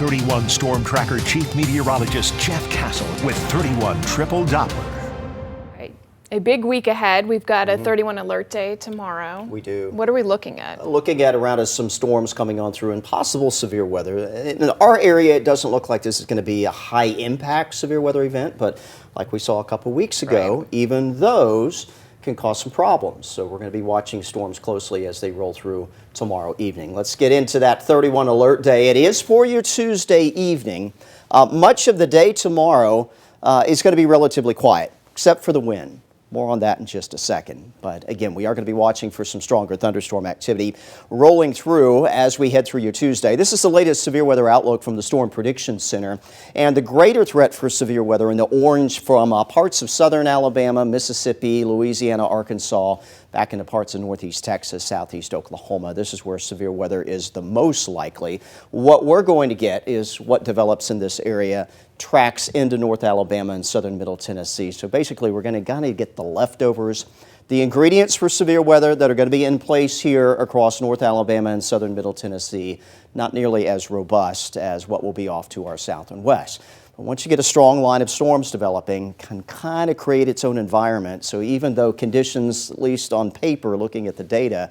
31 Storm Tracker Chief Meteorologist Jeff Castle with 31 Triple Doppler. A big week ahead. We've got a 31 alert day tomorrow. We do. What are we looking at? Looking at around us some storms coming on through and possible severe weather. In our area, it doesn't look like this is going to be a high impact severe weather event, but like we saw a couple weeks ago, even those can cause some problems. So we're going to be watching storms closely as they roll through tomorrow evening. Let's get into that 31 alert day. It is for your Tuesday evening. Much of the day tomorrow is going to be relatively quiet, except for the wind. More on that in just a second. But again, we are going to be watching for some stronger thunderstorm activity rolling through as we head through your Tuesday. This is the latest severe weather outlook from the Storm Prediction Center. And the greater threat for severe weather in the orange from parts of southern Alabama, Mississippi, Louisiana, Arkansas, back into parts of northeast Texas, southeast Oklahoma. This is where severe weather is the most likely. What we're going to get is what develops in this area tracks into North Alabama and southern Middle Tennessee. So basically, we're going to get the leftovers, the ingredients for severe weather that are going to be in place here across North Alabama and southern Middle Tennessee, not nearly as robust as what will be off to our south and west. But once you get a strong line of storms developing, can kind of create its own environment. So even though conditions, at least on paper, looking at the data,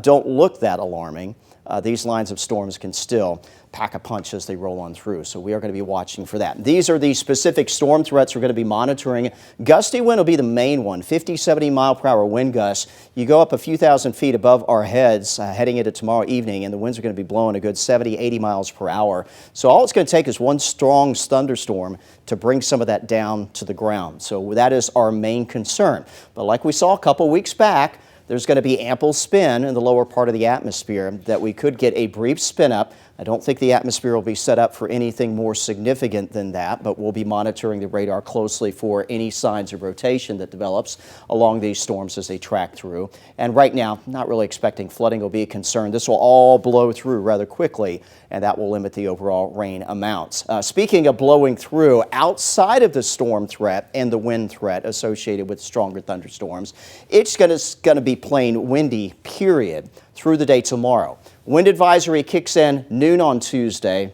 don't look that alarming, these lines of storms can still pack a punch as they roll on through. So we are going to be watching for that. These are the specific storm threats we're going to be monitoring. Gusty wind will be the main one, 50, 70 mile per hour wind gusts. You go up a few thousand feet above our heads heading into tomorrow evening, and the winds are going to be blowing a good 70, 80 miles per hour. So all it's going to take is one strong thunderstorm to bring some of that down to the ground. So that is our main concern. But like we saw a couple weeks back, there's going to be ample spin in the lower part of the atmosphere that we could get a brief spin up. I don't think the atmosphere will be set up for anything more significant than that, but we'll be monitoring the radar closely for any signs of rotation that develops along these storms as they track through. And right now, not really expecting flooding will be a concern. This will all blow through rather quickly, and that will limit the overall rain amounts. Speaking of blowing through, outside of the storm threat and the wind threat associated with stronger thunderstorms, it's going to be plain windy, period, through the day tomorrow. Wind advisory kicks in noon on Tuesday,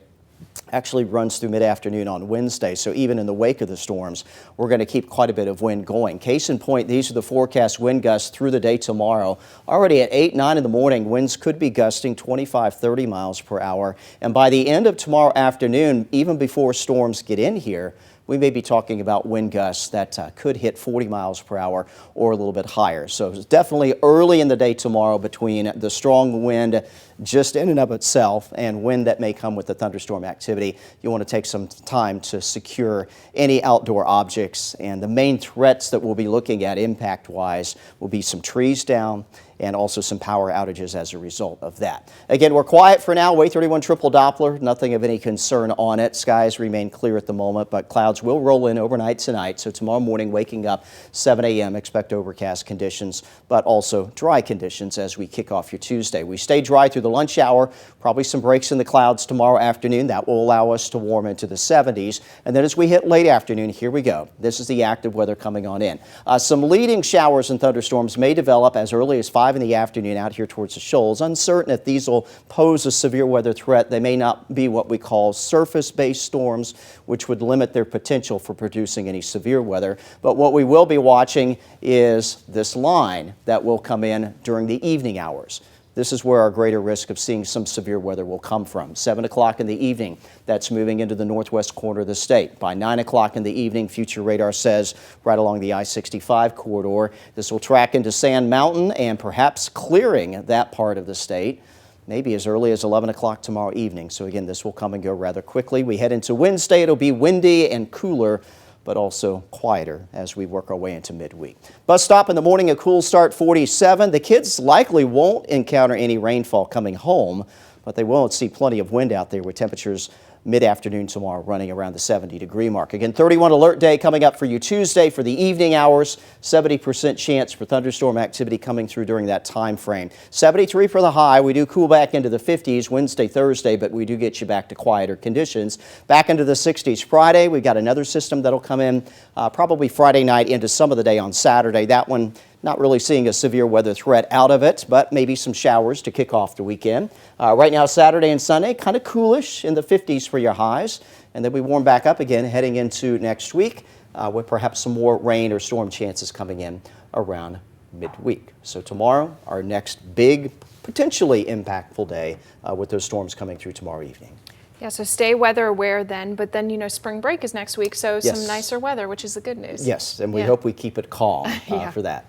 actually runs through mid-afternoon on Wednesday. So even in the wake of the storms, we're going to keep quite a bit of wind going. Case in point, these are the forecast wind gusts through the day tomorrow. Already at 8, 9 in the morning, winds could be gusting 25, 30 miles per hour. And by the end of tomorrow afternoon, even before storms get in here, we may be talking about wind gusts that could hit 40 miles per hour or a little bit higher. So it's definitely early in the day tomorrow between the strong wind just in and of itself and wind that may come with the thunderstorm activity. You want to take some time to secure any outdoor objects. And the main threats that we'll be looking at impact-wise will be some trees down and also some power outages as a result of that. Again, we're quiet for now. Wave 31 triple Doppler, nothing of any concern on it. Skies remain clear at the moment, but clouds will roll in overnight tonight. So tomorrow morning, waking up 7 a.m., expect overcast conditions, but also dry conditions as we kick off your Tuesday. We stay dry through the lunch hour, probably some breaks in the clouds tomorrow afternoon. That will allow us to warm into the 70s. And then as we hit late afternoon, here we go. This is the active weather coming on in. Some leading showers and thunderstorms may develop as early as 5 in the afternoon out here towards the shoals. Uncertain if these will pose a severe weather threat. They may not be what we call surface-based storms, which would limit their potential for producing any severe weather. But what we will be watching is this line that will come in during the evening hours. This is where our greater risk of seeing some severe weather will come from. 7 o'clock in the evening, that's moving into the northwest corner of the state. By 9 o'clock in the evening, future radar says right along the I-65 corridor. This will track into Sand Mountain and perhaps clearing that part of the state maybe as early as 11 o'clock tomorrow evening. So again, this will come and go rather quickly. We head into Wednesday. It'll be windy and cooler, but also quieter as we work our way into midweek. Bus stop in the morning, a cool start, 47. The kids likely won't encounter any rainfall coming home, but they will see plenty of wind out there with temperatures mid-afternoon tomorrow running around the 70-degree mark. Again, 31 alert day coming up for you Tuesday for the evening hours. 70% chance for thunderstorm activity coming through during that time frame. 73 for the high. We do cool back into the 50s Wednesday, Thursday, but we do get you back to quieter conditions. Back into the 60s Friday. We've got another system that'll come in probably Friday night into some of the day on Saturday. That one Not really seeing a severe weather threat out of it, but maybe some showers to kick off the weekend. Right now, Saturday and Sunday, kind of coolish in the 50s for your highs, and then we warm back up again heading into next week with perhaps some more rain or storm chances coming in around midweek. So tomorrow, our next big, potentially impactful day with those storms coming through tomorrow evening. Yeah, so stay weather aware then, but then, you know, spring break is next week, so Yes. some nicer weather, which is the good news. Yes, and we Yeah. hope we keep it calm Yeah. for that.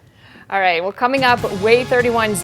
All right, well, coming up, Wave 31's